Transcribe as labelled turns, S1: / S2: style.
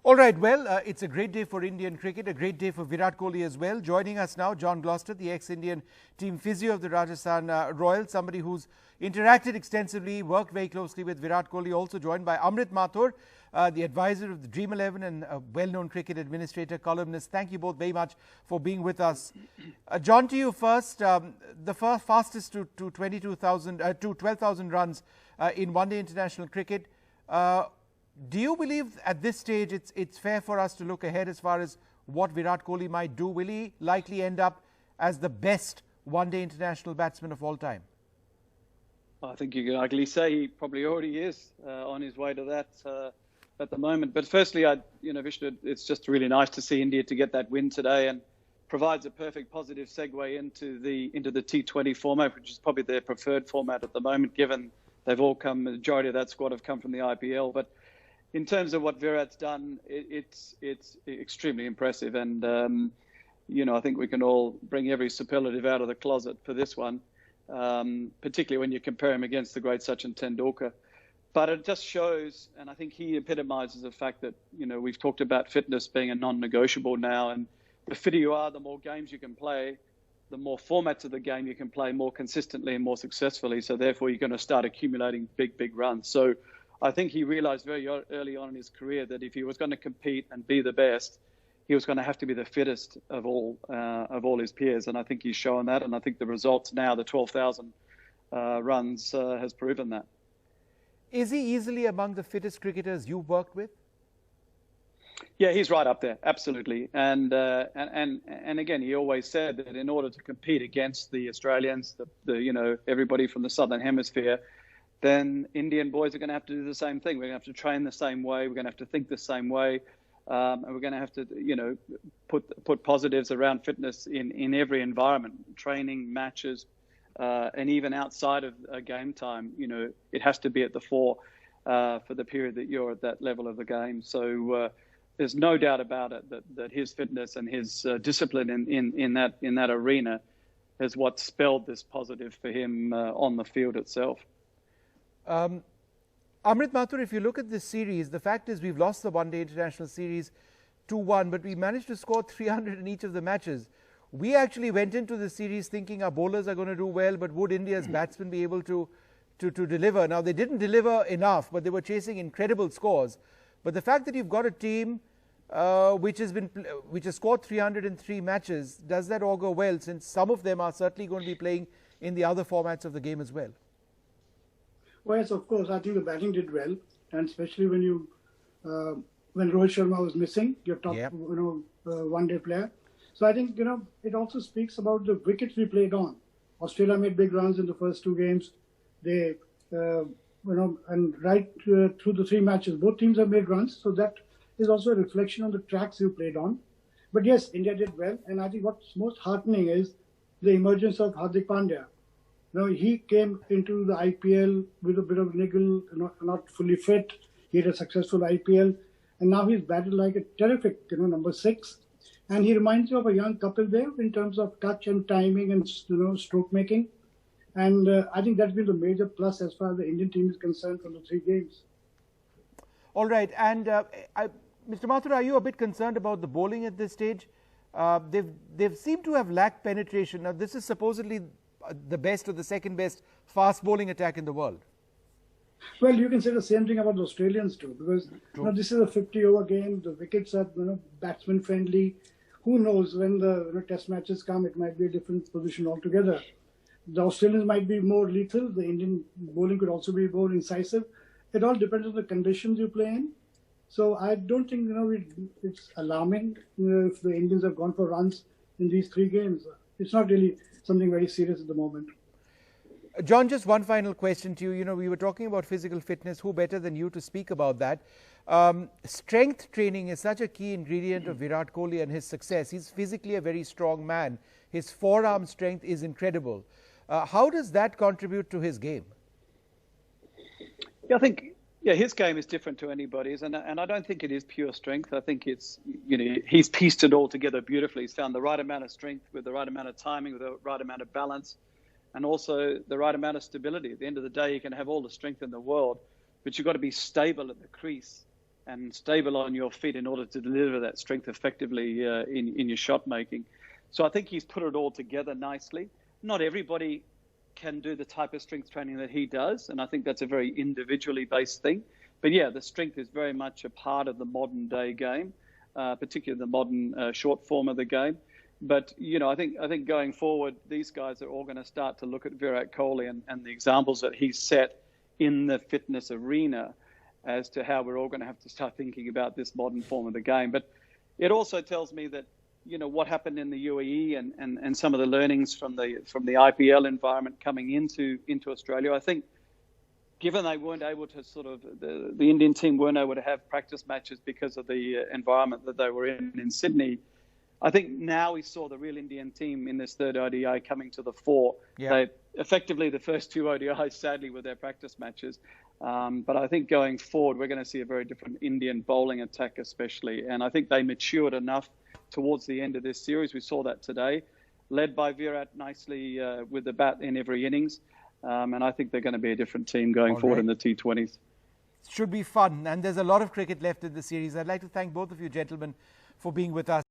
S1: All right, well, it's a great day for Indian cricket, a great day for Virat Kohli as well. Joining us now, John Gloucester, the ex-Indian team physio of the Rajasthan Royals, somebody who's interacted extensively, worked very closely with Virat Kohli, also joined by Amrit Mathur, the advisor of the Dream 11 and a well-known cricket administrator, columnist. Thank you both very much for being with us. John, to you first, the fastest to 12,000 runs in one-day international cricket. Do you believe at this stage it's fair for us to look ahead as far as what Virat Kohli might do? Will he likely end up as the best one-day international batsman of all time?
S2: I think you can arguably say he probably already is on his way to that at the moment. But firstly, Vishnu, it's just really nice to see India to get that win today, and provides a perfect positive segue into the T20 format, which is probably their preferred format at the moment, given they've all come, the majority of that squad have come from the IPL. But in terms of what Virat's done, it's extremely impressive, and I think we can all bring every superlative out of the closet for this one, particularly when you compare him against the great Sachin Tendulkar. But it just shows, and I think he epitomises the fact that we've talked about fitness being a non-negotiable now, and the fitter you are, the more games you can play, the more formats of the game you can play more consistently and more successfully. So therefore, you're going to start accumulating big runs. So I think he realized very early on in his career that if he was going to compete and be the best, he was going to have to be the fittest of all his peers. And I think he's shown that. And I think the results now, the 12,000 runs, has proven that.
S1: Is he easily among the fittest cricketers you've worked with?
S2: Yeah, he's right up there, absolutely. And again, he always said that in order to compete against the Australians, everybody from the Southern Hemisphere, then Indian boys are going to have to do the same thing. We're going to have to train the same way. We're going to have to think the same way. And we're going to have to, put positives around fitness in every environment, training, matches, and even outside of game time. It has to be at the fore for the period that you're at that level of the game. So there's no doubt about it that his fitness and his discipline in that arena is what spelled this positive for him on the field itself.
S1: Amrit Mathur, if you look at this series, the fact is we've lost the one-day international series 2-1, but we managed to score 300 in each of the matches. We actually went into the series thinking our bowlers are going to do well, but would India's batsmen be able to deliver? Now, they didn't deliver enough, but they were chasing incredible scores. But the fact that you've got a team which has scored 303 matches, does that augur well, since some of them are certainly going to be playing in the other formats of the game as well?
S3: Well, yes, of course. I think the batting did well, and especially when Rohit Sharma was missing, your top, one-day player. So I think it also speaks about the wickets we played on. Australia made big runs in the first two games. They, and right through the three matches, both teams have made runs. So that is also a reflection on the tracks you played on. But yes, India did well, and I think what's most heartening is the emergence of Hardik Pandya. He came into the IPL with a bit of niggle, not fully fit. He had a successful IPL, and now he's batted like a terrific, number 6. And he reminds you of a young Kapil Dev in terms of touch and timing and, stroke making. And I think that's been the major plus as far as the Indian team is concerned from the 3 games.
S1: All right. And Mr. Mathur, are you a bit concerned about the bowling at this stage? They've seemed to have lacked penetration. Now, this is supposedly the best or the second best fast bowling attack in the world.
S3: Well, you can say the same thing about the Australians too, because this is a 50-over game. The wickets are batsman friendly. Who knows when the test matches come, it might be a different position altogether. The Australians might be more lethal. The Indian bowling could also be more incisive. It all depends on the conditions you play in. So I don't think it's alarming if the Indians have gone for runs in these 3 games. It's not really something very serious at the moment.
S1: John, just one final question to you. We were talking about physical fitness. Who better than you to speak about that? Strength training is such a key ingredient of Virat Kohli and his success. He's physically a very strong man. His forearm strength is incredible. How does that contribute to his game?
S2: Yeah, I think his game is different to anybody's, and I don't think it is pure strength. I think it's he's pieced it all together beautifully. He's found the right amount of strength with the right amount of timing, with the right amount of balance, and also the right amount of stability. At the end of the day, you can have all the strength in the world, but you've got to be stable at the crease and stable on your feet in order to deliver that strength effectively in your shot making. So I think he's put it all together nicely. Not everybody can do the type of strength training that he does, and I think that's a very individually based thing. But yeah, the strength is very much a part of the modern day game, particularly the modern short form of the game. But I think going forward, these guys are all going to start to look at Virat Kohli and the examples that he's set in the fitness arena as to how we're all going to have to start thinking about this modern form of the game. But it also tells me that what happened in the UAE and some of the learnings from the IPL environment coming into Australia. I think, given they weren't able to the Indian team weren't able to have practice matches because of the environment that they were in Sydney. I think now we saw the real Indian team in this third ODI coming to the fore.
S1: Yeah.
S2: They effectively the first two ODIs, sadly, were their practice matches. But I think going forward, we're going to see a very different Indian bowling attack, especially. And I think they matured enough towards the end of this series. We saw that today, led by Virat nicely with the bat in every innings. And I think they're going to be a different team going forward in the T20s.
S1: Should be fun. And there's a lot of cricket left in the series. I'd like to thank both of you gentlemen for being with us.